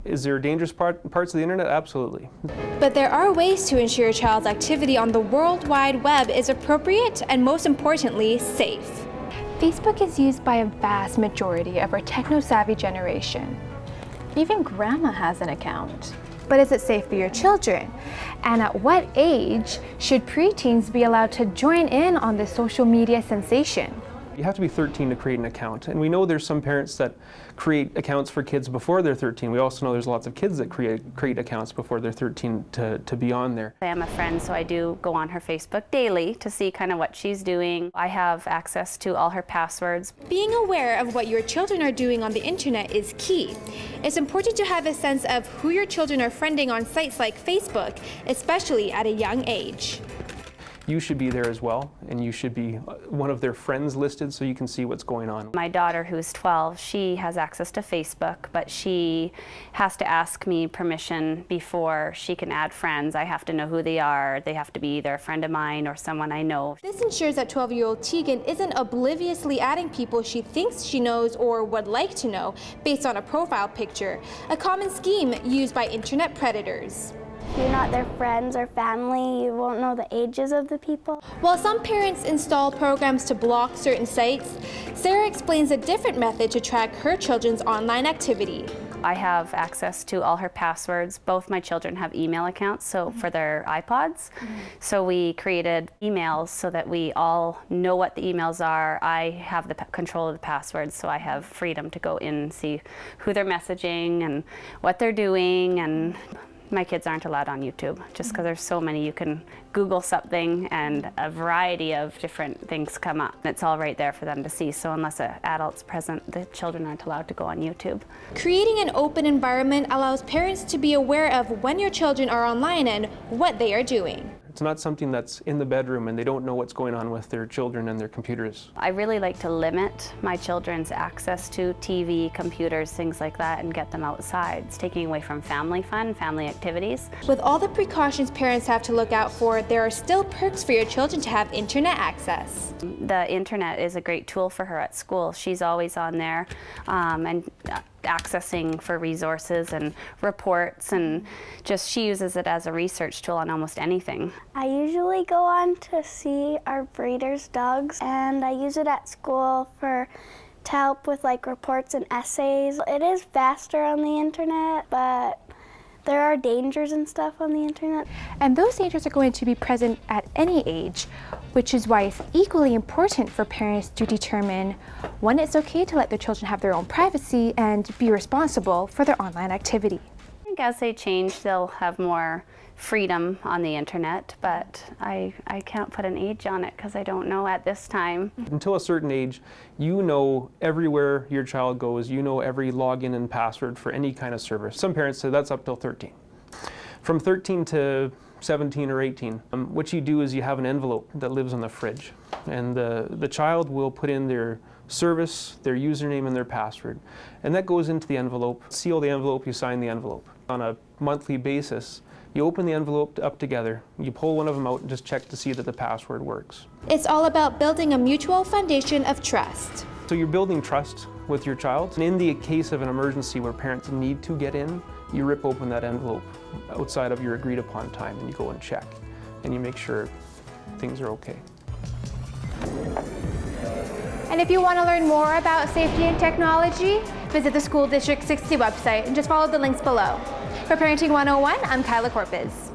Is there dangerous parts of the internet? Absolutely. But there are ways to ensure your child's activity on the World Wide Web is appropriate and, most importantly, safe. Facebook is used by a vast majority of our techno-savvy generation. Even grandma has an account. But is it safe for your children? And at what age should preteens be allowed to join in on this social media sensation? You have to be 13 to create an account. And we know there's some parents that create accounts for kids before they're 13. We also know there's lots of kids that create accounts before they're 13 to be on there. I am a friend, so I do go on her Facebook daily to see kind of what she's doing. I have access to all her passwords. Being aware of what your children are doing on the internet is key. It's important to have a sense of who your children are friending on sites like Facebook, especially at a young age. You should be there as well, and you should be one of their friends listed so you can see what's going on. My daughter, who's 12, she has access to Facebook, but she has to ask me permission before she can add friends. I have to know who they are. They have to be either a friend of mine or someone I know. This ensures that 12-year-old Tegan isn't obliviously adding people she thinks she knows or would like to know based on a profile picture, a common scheme used by internet predators. If you're not their friends or family, you won't know the ages of the people. While some parents install programs to block certain sites, Sarah explains a different method to track her children's online activity. I have access to all her passwords. Both my children have email accounts, so for their iPods. So we created emails so that we all know what the emails are. I have the control of the passwords, so I have freedom to go in and see who they're messaging and what they're doing. And my kids aren't allowed on YouTube just because there's so many. You can Google something and a variety of different things come up. It's all right there for them to see. So unless an adult's present, the children aren't allowed to go on YouTube. Creating an open environment allows parents to be aware of when your children are online and what they are doing. It's not something that's in the bedroom and they don't know what's going on with their children and their computers. I really like to limit my children's access to TV, computers, things like that, and get them outside. It's taking away from family fun, family activities. With all the precautions parents have to look out for, there are still perks for your children to have internet access. The internet is a great tool for her at school. She's always on there and accessing for resources and reports, and just she uses it as a research tool on almost anything. I usually go on to see our breeders' dogs, and I use it at school to help with like reports and essays. It is faster on the internet, but there are dangers and stuff on the internet. And those dangers are going to be present at any age, which is why it's equally important for parents to determine when it's okay to let their children have their own privacy and be responsible for their online activity. I think as they change, they'll have more freedom on the internet, but I can't put an age on it because I don't know at this time. Until a certain age, you know everywhere your child goes, you know every login and password for any kind of service. Some parents say that's up till 13. From 13 to 17 or 18, what you do is you have an envelope that lives on the fridge, and the child will put in their service, their username, and their password, and that goes into the envelope. Seal the envelope, you sign the envelope. On a monthly basis, you open the envelope up together, you pull one of them out and just check to see that the password works. It's all about building a mutual foundation of trust. So you're building trust with your child. And in the case of an emergency where parents need to get in, you rip open that envelope outside of your agreed upon time and you go and check and you make sure things are okay. And if you want to learn more about safety and technology, visit the School District 60 website and just follow the links below. For Parenting 101, I'm Kyla Corpus.